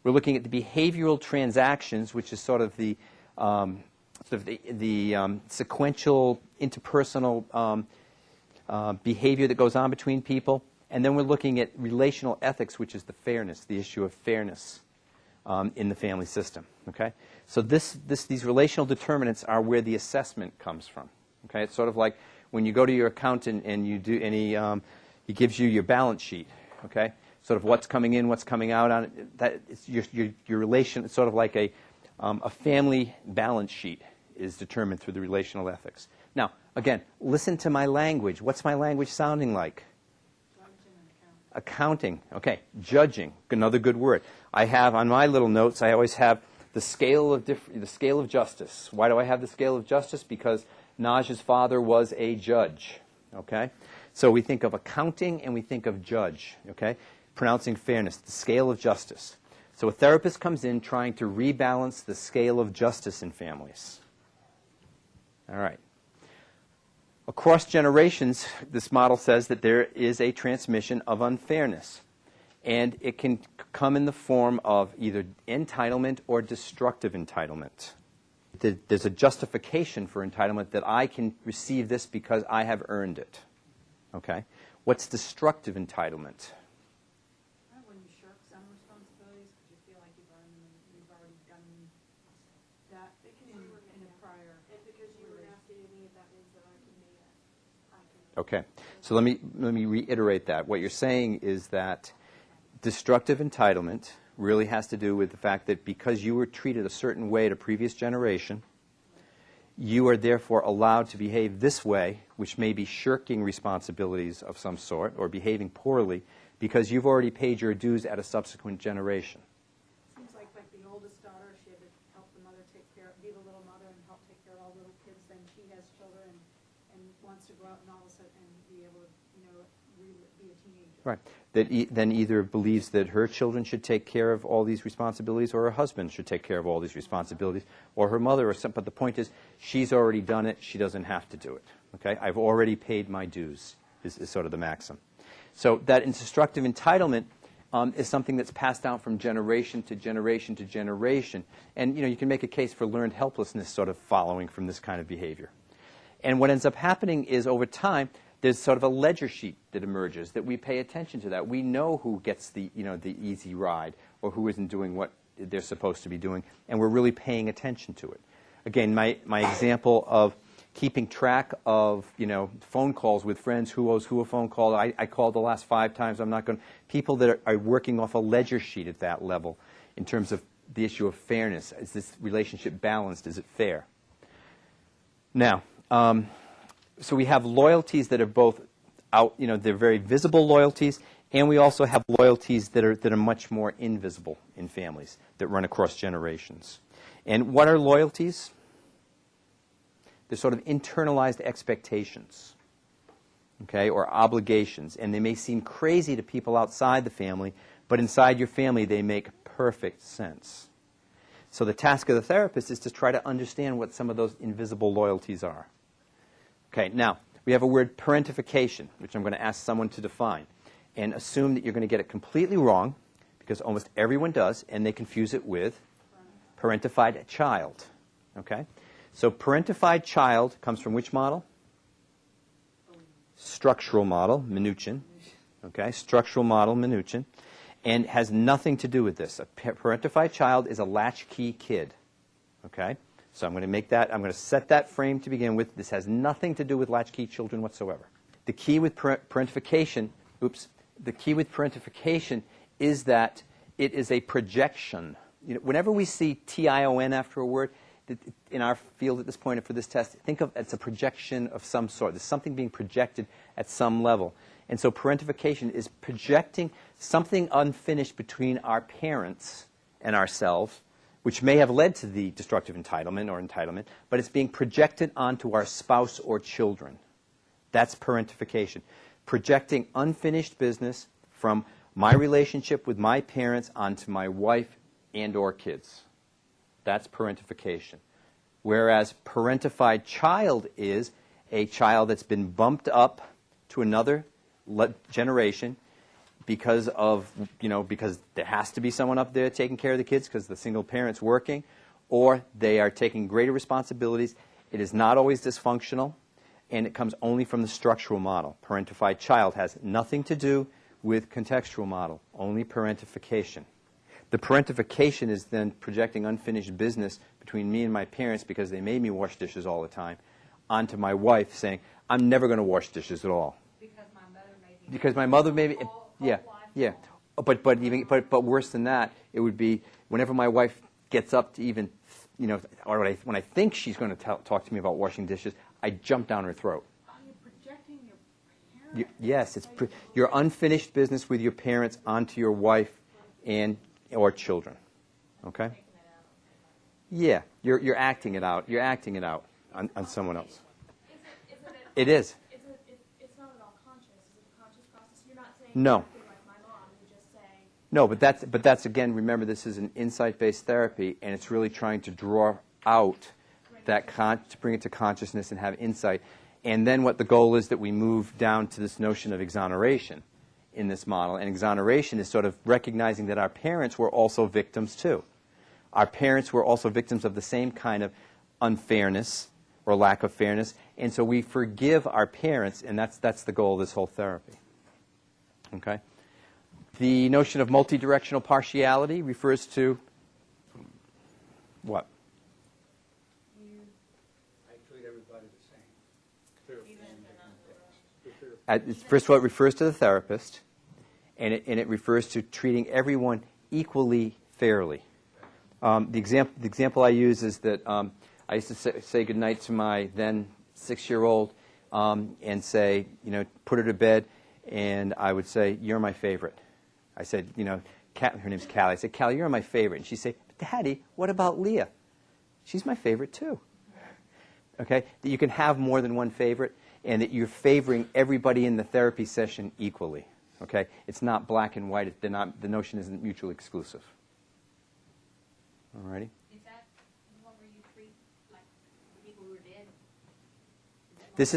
We're looking at the behavioral transactions, which is sort of the sequential interpersonal behavior that goes on between people. And then we're looking at relational ethics, which is the fairness, the issue of fairness in the family system. Okay? So these relational determinants are where the assessment comes from. Okay? It's sort of like when you go to your accountant and he gives you your balance sheet. Okay? Sort of what's coming in, what's coming out on it. That it's your relation. It's sort of like a family balance sheet is determined through the relational ethics. Now, again, listen to my language. What's my language sounding like? Accounting. Okay. Judging. Another good word. I have on my little notes, I always have the scale of justice. Why do I have the scale of justice? Because Naj's father was a judge. Okay. So we think of accounting and we think of judge. Okay. Pronouncing fairness. The scale of justice. So a therapist comes in trying to rebalance the scale of justice in families. All right. Across generations, this model says that there is a transmission of unfairness. And it can come in the form of either entitlement or destructive entitlement. There's a justification for entitlement that I can receive this because I have earned it. Okay? What's destructive entitlement? When you shirk some responsibilities because you feel like you've already done that in a prior. And because you were nasty to me, that means that I can be it. Okay. So let me reiterate that. What you're saying is that destructive entitlement really has to do with the fact that because you were treated a certain way at a previous generation, you are therefore allowed to behave this way, which may be shirking responsibilities of some sort or behaving poorly because you've already paid your dues at a subsequent generation. Seems like the oldest daughter, she had to help the mother be the little mother and help take care of all the little kids. Then she has children and wants to grow up and all of a sudden be able to, be a teenager. Right. That then either believes that her children should take care of all these responsibilities or her husband should take care of all these responsibilities or her mother or something. But the point is, she's already done it. She doesn't have to do it. Okay? I've already paid my dues is sort of the maxim. So that destructive entitlement is something that's passed down from generation to generation to generation. And, you can make a case for learned helplessness sort of following from this kind of behavior. And what ends up happening is over time, there's sort of a ledger sheet that emerges that we pay attention to that. We know who gets the easy ride or who isn't doing what they're supposed to be doing, and we're really paying attention to it. Again, my example of keeping track of, phone calls with friends, who owes who a phone call. I called the last 5 times. I'm not going to. People that are working off a ledger sheet at that level in terms of the issue of fairness. Is this relationship balanced? Is it fair? Now, so we have loyalties that are both out, they're very visible loyalties, and we also have loyalties that are much more invisible in families that run across generations. And what are loyalties? They're sort of internalized expectations, okay, or obligations. And they may seem crazy to people outside the family, but inside your family they make perfect sense. So the task of the therapist is to try to understand what some of those invisible loyalties are. Okay, now, we have a word parentification, which I'm going to ask someone to define. And assume that you're going to get it completely wrong, because almost everyone does, and they confuse it with parentified child. Okay? So parentified child comes from which model? Structural model, Minuchin. Okay, structural model, Minuchin. And has nothing to do with this. A parentified child is a latchkey kid. Okay? So I'm going to set that frame to begin with. This has nothing to do with latchkey children whatsoever. The key with parentification is that it is a projection. Whenever we see TION after a word, in our field at this point for this test, think of it as a projection of some sort. There's something being projected at some level. And so parentification is projecting something unfinished between our parents and ourselves, which may have led to the destructive entitlement, but it's being projected onto our spouse or children. That's parentification. Projecting unfinished business from my relationship with my parents onto my wife and or kids. That's parentification. Whereas parentified child is a child that's been bumped up to another generation because there has to be someone up there taking care of the kids because the single parent's working, or they are taking greater responsibilities. It is not always dysfunctional, and it comes only from the structural model. Parentified child has nothing to do with contextual model, only parentification. The parentification is then projecting unfinished business between me and my parents because they made me wash dishes all the time onto my wife saying, I'm never going to wash dishes at all. Because my mother made me. Yeah. But worse than that, it would be whenever my wife gets up to even, or when I think she's going to talk to me about washing dishes, I jump down her throat. You're projecting your parents. Yes, it's your unfinished business with your parents onto your wife and or children. Okay? Yeah, you're acting it out. You're acting it out on someone else. It is. It's not at all conscious. Is it a conscious process? You're not saying no. Like my mom, you just say. No, but that's again. Remember, this is an insight-based therapy, and it's really trying to draw out that to bring it to consciousness and have insight. And then what the goal is that we move down to this notion of exoneration in this model. And exoneration is sort of recognizing that our parents were also victims too. Our parents were also victims of the same kind of unfairness or lack of fairness. And so we forgive our parents, and that's the goal of this whole therapy. Okay? The notion of multidirectional partiality refers to what? I treat everybody the same. First of all, it refers to the therapist, and it refers to treating everyone equally fairly. The example I use is that I used to say goodnight to my then 6-year-old and say, put her to bed, and I would say, you're my favorite. I said, her name's Callie. I said, Callie, you're my favorite. And she'd say, Daddy, what about Leah? She's my favorite too. Okay? That you can have more than one favorite, and that you're favoring everybody in the therapy session equally. Okay? It's not black and white. The notion isn't mutually exclusive. All righty? Is that one where you treat like people who are dead? This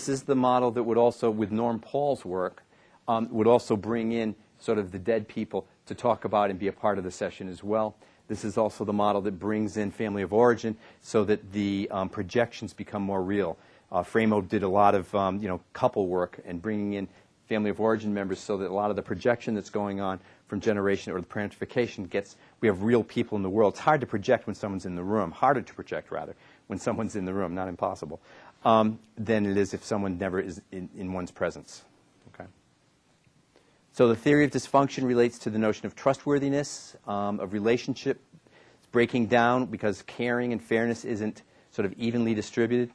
is the model that would also, with Norm Paul's work, would also bring in sort of the dead people to talk about and be a part of the session as well. This is also the model that brings in family of origin so that the projections become more real. Framo did a lot of couple work and bringing in family of origin members so that a lot of the projection that's going on from generation or the parentification we have real people in the world. It's hard to project when someone's in the room, harder to project rather, when someone's in the room, not impossible, than it is if someone never is in one's presence. Okay. So the theory of dysfunction relates to the notion of trustworthiness, of relationship. It's breaking down because caring and fairness isn't sort of evenly distributed,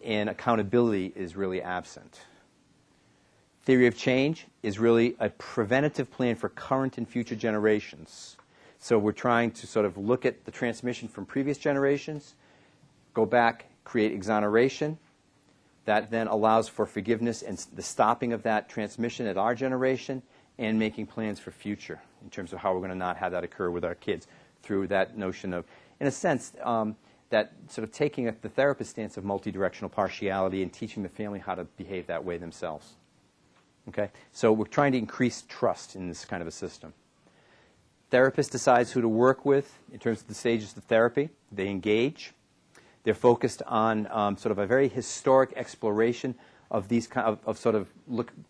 and accountability is really absent. Theory of change is really a preventative plan for current and future generations. So we're trying to sort of look at the transmission from previous generations, go back, create exoneration. That then allows for forgiveness and the stopping of that transmission at our generation and making plans for future in terms of how we're going to not have that occur with our kids through that notion of, in a sense, that sort of taking the therapist stance of multidirectional partiality and teaching the family how to behave that way themselves. Okay? So we're trying to increase trust in this kind of a system. Therapist decides who to work with in terms of the stages of therapy. They engage. They're focused on sort of a very historic exploration of these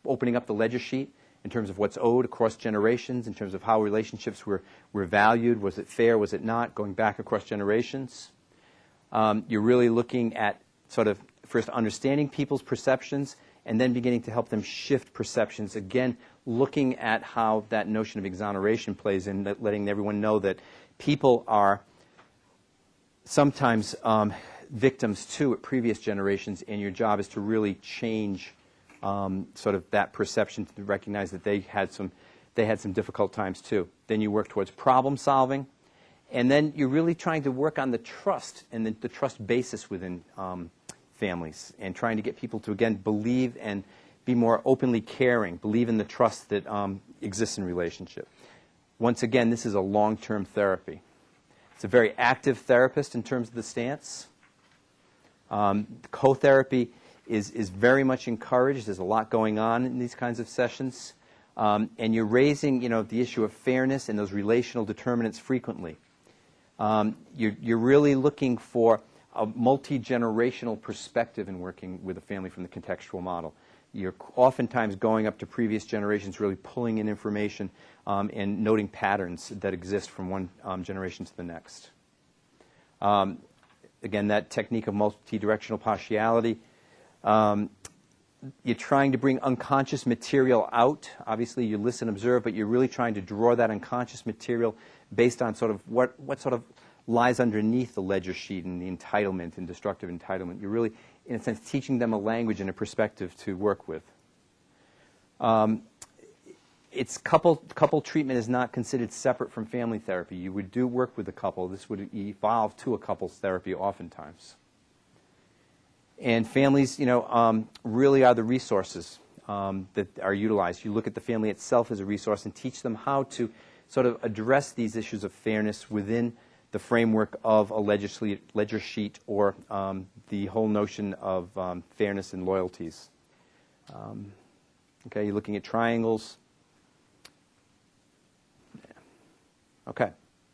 opening up the ledger sheet in terms of what's owed across generations, in terms of how relationships were valued. Was it fair? Was it not? Going back across generations. You're really looking at sort of first understanding people's perceptions and then beginning to help them shift perceptions, again, looking at how that notion of exoneration plays in, letting everyone know that people are sometimes victims too at previous generations, and your job is to really change sort of that perception, to recognize that they had some difficult times too. Then you work towards problem solving, and then you're really trying to work on the trust and the trust basis within families, and trying to get people to, again, believe and be more openly caring, believe in the trust that exists in relationship. Once again, this is a long-term therapy. It's a very active therapist in terms of the stance. Co-therapy is very much encouraged. There's a lot going on in these kinds of sessions. And you're raising, the issue of fairness and those relational determinants frequently. You're really looking for a multi-generational perspective in working with a family from the contextual model. You're oftentimes going up to previous generations, really pulling in information and noting patterns that exist from one generation to the next. Again, that technique of multi-directional partiality. You're trying to bring unconscious material out. Obviously, you listen, observe, but you're really trying to draw that unconscious material based on sort of what sort of lies underneath the ledger sheet and the entitlement and destructive entitlement. You're really, in a sense, teaching them a language and a perspective to work with. It's couple treatment is not considered separate from family therapy. You would do work with a couple. This would evolve to a couples therapy oftentimes. And families, really are the resources that are utilized. You look at the family itself as a resource and teach them how to sort of address these issues of fairness within the framework of a ledger sheet or the whole notion of fairness and loyalties. Okay, you're looking at triangles. Okay,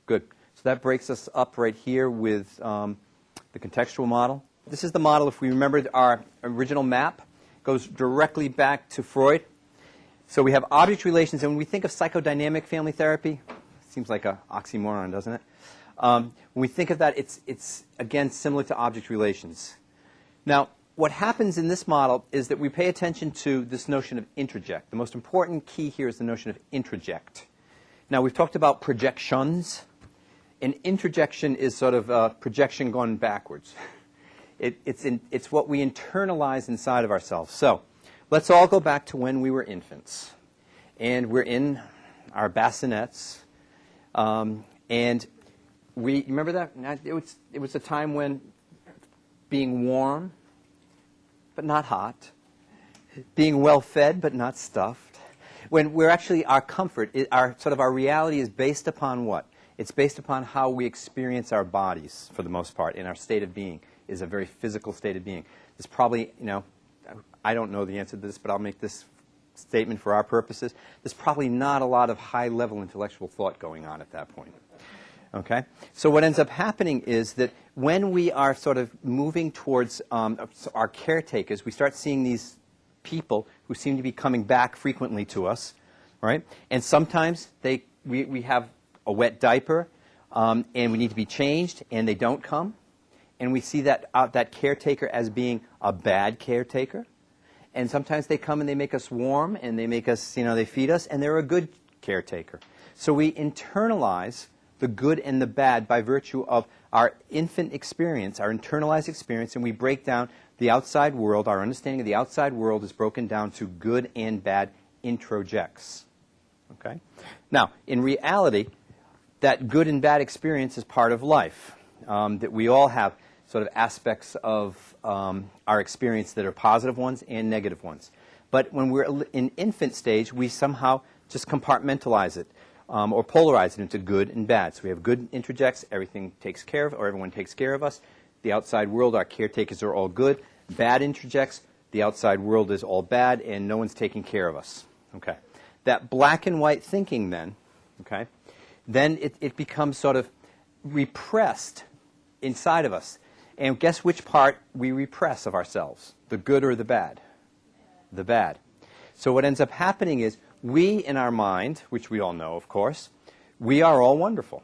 good. So that breaks us up right here with the contextual model. This is the model, if we remembered our original map, goes directly back to Freud. So we have object relations, and when we think of psychodynamic family therapy, seems like an oxymoron, doesn't it? When we think of that, it's again similar to object relations. Now, what happens in this model is that we pay attention to this notion of introject. The most important key here is the notion of introject. Now, we've talked about projections, and introjection is sort of projection gone backwards. It's what we internalize inside of ourselves. So let's all go back to when we were infants, and we're in our bassinets, and we remember that it was a time when being warm but not hot, being well fed but not stuffed, when we're actually our comfort, our reality is based upon what? It's based upon how we experience our bodies for the most part, and our state of being is a very physical state of being. There's probably, I don't know the answer to this, but I'll make this statement for our purposes. There's probably not a lot of high-level intellectual thought going on at that point. Okay? So what ends up happening is that when we are sort of moving towards our caretakers, we start seeing these people who seem to be coming back frequently to us, right? And sometimes we have a wet diaper, and we need to be changed, and they don't come. And we see that caretaker as being a bad caretaker. And sometimes they come and they make us warm, and they make us, they feed us, and they're a good caretaker. So we internalize the good and the bad by virtue of our infant experience, our internalized experience, and we break down the outside world. Our understanding of the outside world is broken down to good and bad introjects. Okay? Now, in reality, that good and bad experience is part of life, that we all have sort of aspects of our experience that are positive ones and negative ones. But when we're in infant stage, we somehow just compartmentalize it or polarize it into good and bad. So we have good introjects, everything takes care of, or everyone takes care of us. The outside world, our caretakers are all good. Bad introjects, the outside world is all bad, and no one's taking care of us. Okay. That black and white thinking then, okay, then it becomes sort of repressed inside of us. And guess which part we repress of ourselves? The good or the bad? The bad. So what ends up happening is we, in our mind, which we all know, of course, we are all wonderful,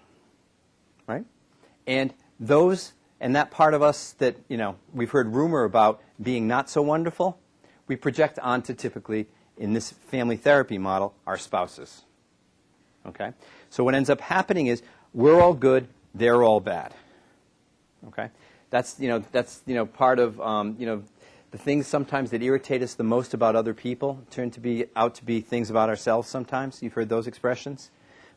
right? And that part of us that, we've heard rumor about being not so wonderful, we project onto typically in this family therapy model are spouses. Okay? So what ends up happening is we're all good, they're all bad. Okay? That's part of the things sometimes that irritate us the most about other people turn out to be things about ourselves sometimes. You've heard those expressions?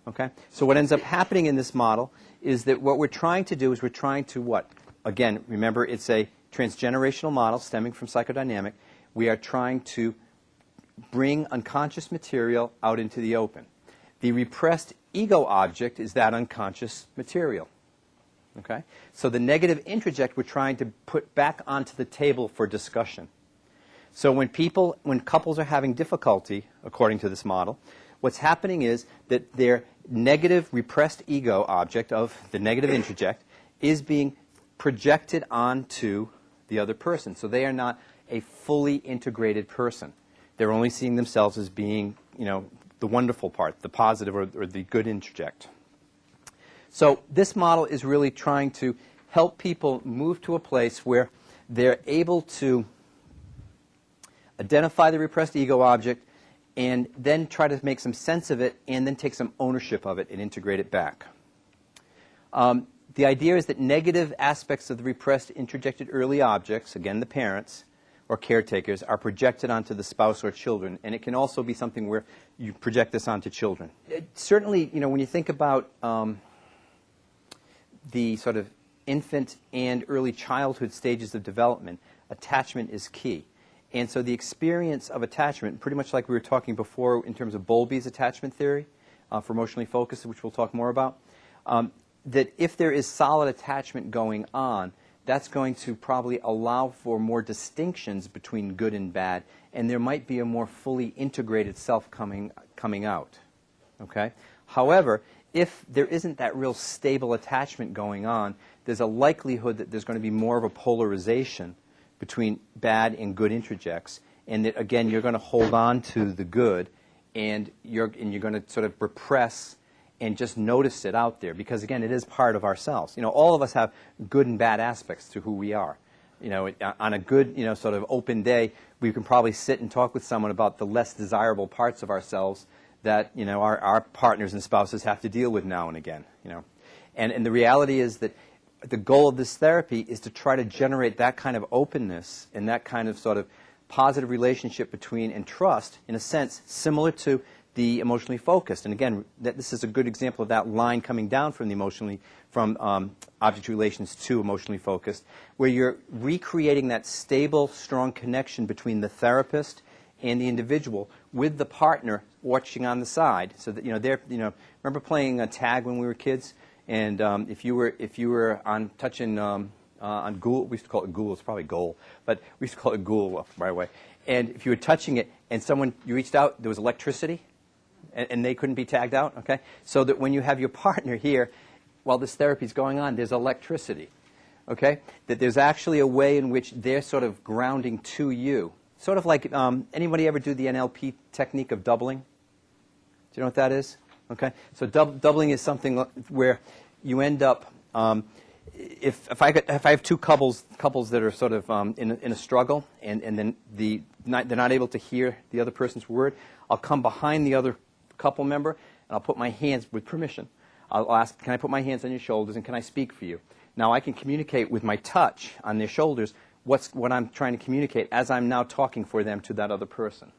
Okay? So what ends up happening in this model is that what we're trying to do is we're trying to what? Again, remember, it's a transgenerational model stemming from psychodynamic. We are trying to bring unconscious material out into the open. The repressed ego object is that unconscious material. Okay? So the negative introject we're trying to put back onto the table for discussion. So when couples are having difficulty, according to this model, what's happening is that their negative repressed ego object of the negative introject is being projected onto the other person. So they are not a fully integrated person. They're only seeing themselves as being, the wonderful part, the positive or the good introject. So this model is really trying to help people move to a place where they're able to identify the repressed ego object and then try to make some sense of it and then take some ownership of it and integrate it back. The idea is that negative aspects of the repressed introjected early objects, again the parents or caretakers, are projected onto the spouse or children. And it can also be something where you project this onto children. Certainly, when you think about the sort of infant and early childhood stages of development, attachment is key. And so the experience of attachment, pretty much like we were talking before in terms of Bowlby's attachment theory for emotionally focused, which we'll talk more about, that if there is solid attachment going on, that's going to probably allow for more distinctions between good and bad, and there might be a more fully integrated self coming out. Okay? However, if there isn't that real stable attachment going on, there's a likelihood that there's going to be more of a polarization between bad and good introjects, and that, again, you're going to hold on to the good, and you're going to sort of repress and just notice it out there, because again, it is part of ourselves. All of us have good and bad aspects to who we are. On a good, sort of open day, we can probably sit and talk with someone about the less desirable parts of ourselves that our partners and spouses have to deal with now and again. And the reality is that the goal of this therapy is to try to generate that kind of openness and that kind of sort of positive relationship between and trust, in a sense, similar to the emotionally focused. And again, this is a good example of that line coming down from object relations to emotionally focused, where you're recreating that stable, strong connection between the therapist and the individual with the partner watching on the side. So that remember playing tag when we were kids, and if you were on touching on ghoul, we used to call it ghoul. It's probably goal, but we used to call it ghoul right away. And if you were touching it and you reached out, there was electricity. And they couldn't be tagged out, okay? So that when you have your partner here, while this therapy is going on, there's electricity, okay? That there's actually a way in which they're sort of grounding to you. Sort of like, anybody ever do the NLP technique of doubling? Do you know what that is? Okay? So doubling is something where you end up, if I have two couples that are sort of in a struggle, and then they're not able to hear the other person's word, I'll come behind the other couple member, and I'll put my hands, with permission, I'll ask, can I put my hands on your shoulders, and can I speak for you? Now I can communicate with my touch on their shoulders what I'm trying to communicate as I'm now talking for them to that other person.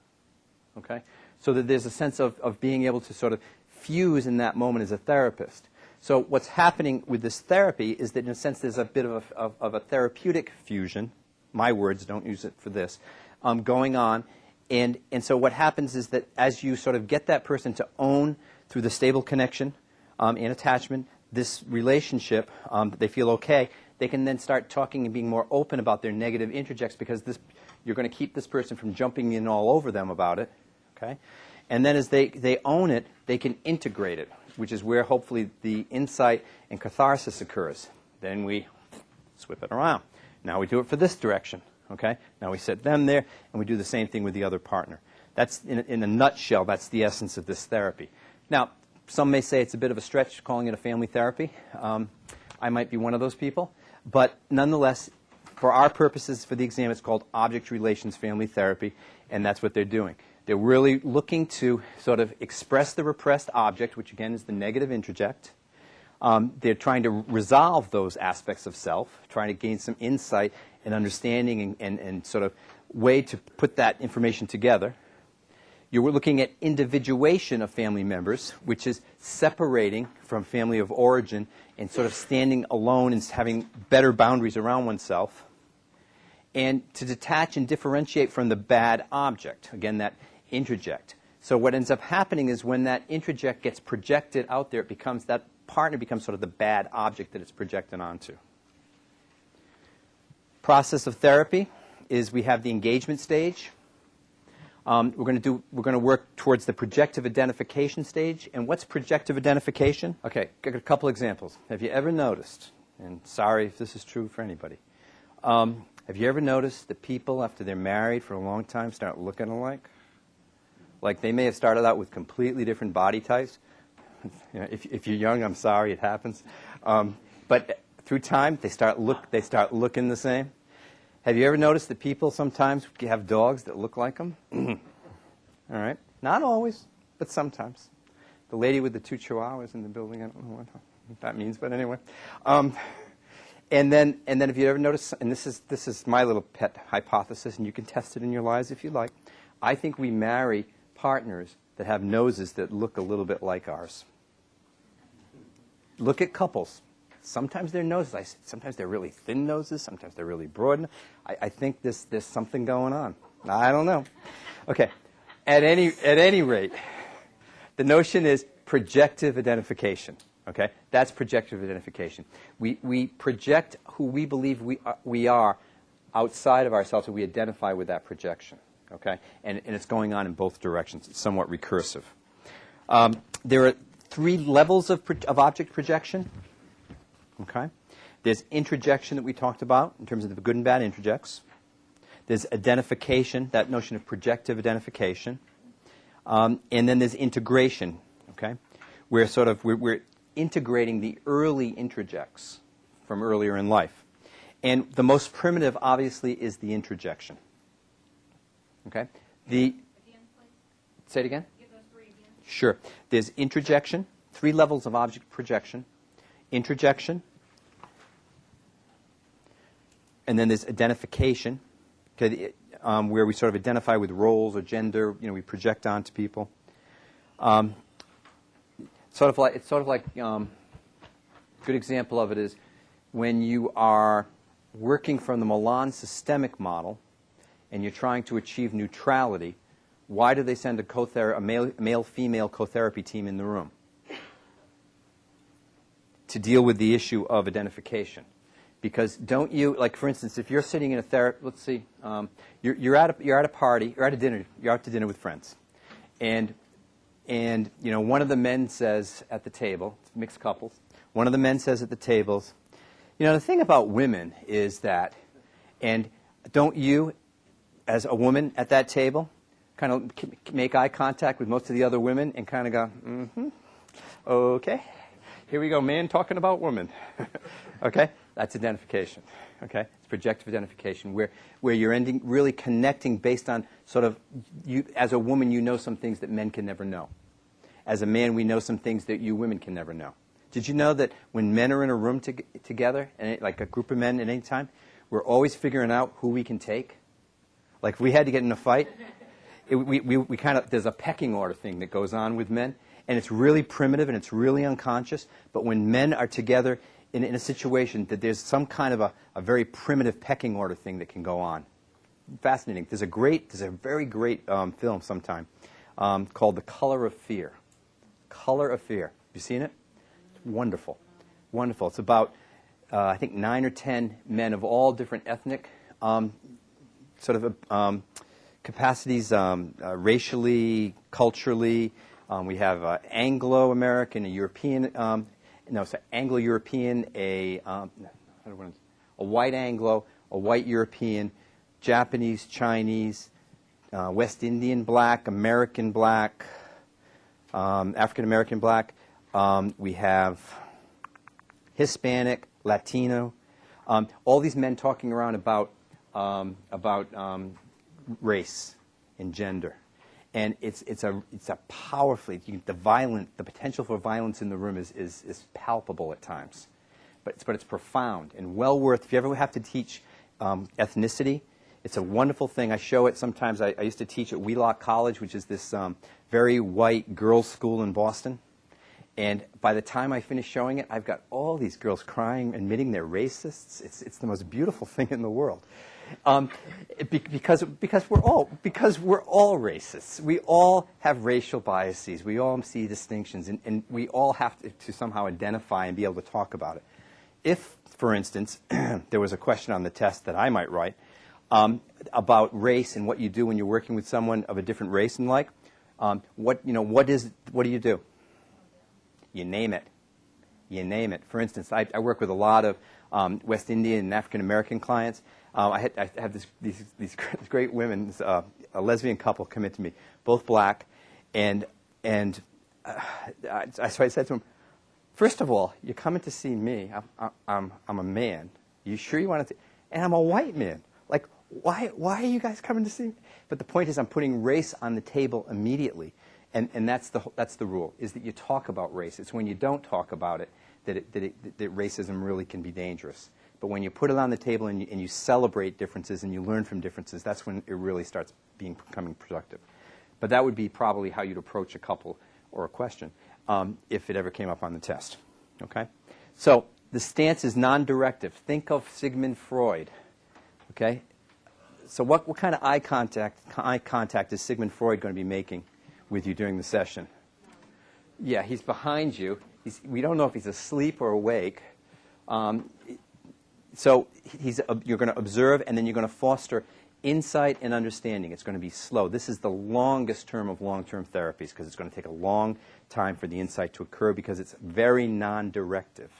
Okay? So that there's a sense of being able to sort of fuse in that moment as a therapist. So what's happening with this therapy is that in a sense there's a bit of a therapeutic fusion, my words, don't use it for this, going on. And so what happens is that as you sort of get that person to own, through the stable connection and attachment, this relationship, they feel okay, they can then start talking and being more open about their negative introjects, because you're going to keep this person from jumping in all over them about it. Okay? And then as they own it, they can integrate it, which is where hopefully the insight and catharsis occurs. Then we swip it around. Now we do it for this direction. Okay? Now we set them there, and we do the same thing with the other partner. That's, in a nutshell, that's the essence of this therapy. Now, some may say it's a bit of a stretch calling it a family therapy. I might be one of those people. But nonetheless, for our purposes, for the exam, it's called object relations family therapy, and that's what they're doing. They're really looking to sort of express the repressed object, which again is the negative introject. They're trying to resolve those aspects of self, trying to gain some insight and understanding and sort of way to put that information together. You're looking at individuation of family members, which is separating from family of origin and sort of standing alone and having better boundaries around oneself. And to detach and differentiate from the bad object, again, that introject. So what ends up happening is when that introject gets projected out there, that partner becomes sort of the bad object that it's projected onto. Process of therapy is we have the engagement stage. We're going to work towards the projective identification stage. And what's projective identification? Okay, got a couple examples. Have you ever noticed, and sorry if this is true for anybody, have you ever noticed that people, after they're married for a long time, start looking alike? Like they may have started out with completely different body types. You know, if you're young, I'm sorry, it happens. But through time, they start looking the same. Have you ever noticed that people sometimes have dogs that look like them? All right. Not always, but sometimes. The lady with the 2 chihuahuas in the building, I don't know what that means, but anyway. And then if you ever notice, and this is my little pet hypothesis, and you can test it in your lives if you like, I think we marry partners that have noses that look a little bit like ours. Look at couples. Sometimes their noses, sometimes they're really thin noses, sometimes they're really broad. I think there's something going on. I don't know. Okay. At any rate, the notion is projective identification. Okay? That's projective identification. We project who we believe we are outside of ourselves, and we identify with that projection. Okay? And it's going on in both directions. It's somewhat recursive. There are 3 levels of object projection. Okay? There's introjection that we talked about in terms of the good and bad introjects. There's identification, that notion of projective identification. And then there's integration. Okay? Where we're integrating the early introjects from earlier in life. And the most primitive, obviously, is the introjection. Okay? Say it again? Give those 3 again. Sure. There's introjection, 3 levels of object projection. Introjection, and then there's identification, where we sort of identify with roles or gender. We project onto people. Good example of it is when you are working from the Milan systemic model, and you're trying to achieve neutrality. Why do they send a male-female co-therapy team in the room? To deal with the issue of identification. Because don't you, like for instance, if you're sitting in a therapy, let's see, you're at a party, you're at a dinner, you're out to dinner with friends. And one of the men says at the table, it's mixed couples, one of the men says at the tables, the thing about women is that, and don't you, as a woman at that table, kind of make eye contact with most of the other women and kind of go, mm-hmm, okay. Here we go, man talking about woman. Okay? That's identification. Okay? It's projective identification, where you're really connecting based on sort of, you as a woman, you know some things that men can never know. As a man, we know some things that you women can never know. Did you know that when men are in a room together, and like a group of men at any time, we're always figuring out who we can take? Like if we had to get in a fight, we kind of, there's a pecking order thing that goes on with men. And it's really primitive and it's really unconscious. But when men are together in a situation, that there's some kind of a very primitive pecking order thing that can go on. Fascinating. There's a very great film sometime called The Color of Fear. Color of Fear. Have you seen it? It's wonderful. Wonderful. It's about, I think, 9 or 10 men of all different ethnic capacities, racially, culturally. We have Anglo-American, a European, Anglo-European, a white Anglo, a white European, Japanese, Chinese, West Indian black, American black, African-American black. We have Hispanic, Latino. All these men talking around about race and gender, and it's a powerfully the potential for violence in the room is palpable at times, but it's profound and well worth. If you ever have to teach ethnicity, it's a wonderful thing. I show it sometimes. I used to teach at Wheelock College, which is this very white girls' school in Boston. And by the time I finish showing it, I've got all these girls crying, admitting they're racists. It's the most beautiful thing in the world, because we're all racists. We all have racial biases. We all see distinctions, and we all have to somehow identify and be able to talk about it. If, for instance, there was a question on the test that I might write about race and what you do when you're working with someone of a different race and like, what do you do? You name it. You name it. For instance, I work with a lot of West Indian and African American clients. I have these great women, a lesbian couple, come in to me, both black, so I said to them, first of all, you're coming to see me. I'm a man. You sure you want to? And I'm a white man. Like, why are you guys coming to see me? But the point is, I'm putting race on the table immediately. And that's the rule, is that you talk about race. It's when you don't talk about it that racism really can be dangerous. But when you put it on the table and you celebrate differences and you learn from differences, that's when it really starts becoming productive. But that would be probably how you'd approach a couple or a question if it ever came up on the test. Okay? So the stance is non-directive. Think of Sigmund Freud. Okay? So what kind of eye contact is Sigmund Freud going to be making with you during the session? Yeah, he's behind you. We don't know if he's asleep or awake. So you're going to observe, and then you're going to foster insight and understanding. It's going to be slow. This is the longest term of long-term therapies because it's going to take a long time for the insight to occur because it's very non-directive.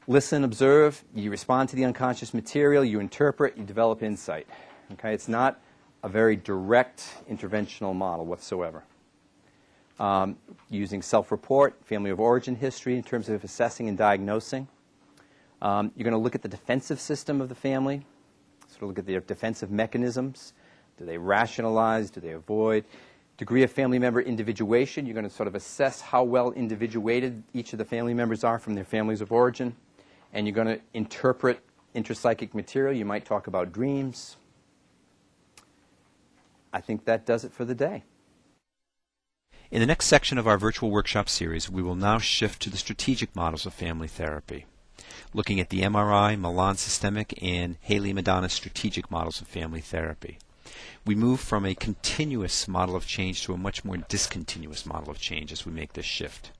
Listen, observe, you respond to the unconscious material, you interpret, you develop insight. Okay? It's not a very direct interventional model whatsoever. Using self-report, family of origin history in terms of assessing and diagnosing. You're going to look at the defensive system of the family, sort of look at their defensive mechanisms. Do they rationalize? Do they avoid? Degree of family member individuation. You're going to sort of assess how well individuated each of the family members are from their families of origin. And you're going to interpret intrapsychic material. You might talk about dreams. I think that does it for the day. In the next section of our virtual workshop series, we will now shift to the strategic models of family therapy, looking at the MRI, Milan systemic, and Haley-Madonna strategic models of family therapy. We move from a continuous model of change to a much more discontinuous model of change as we make this shift.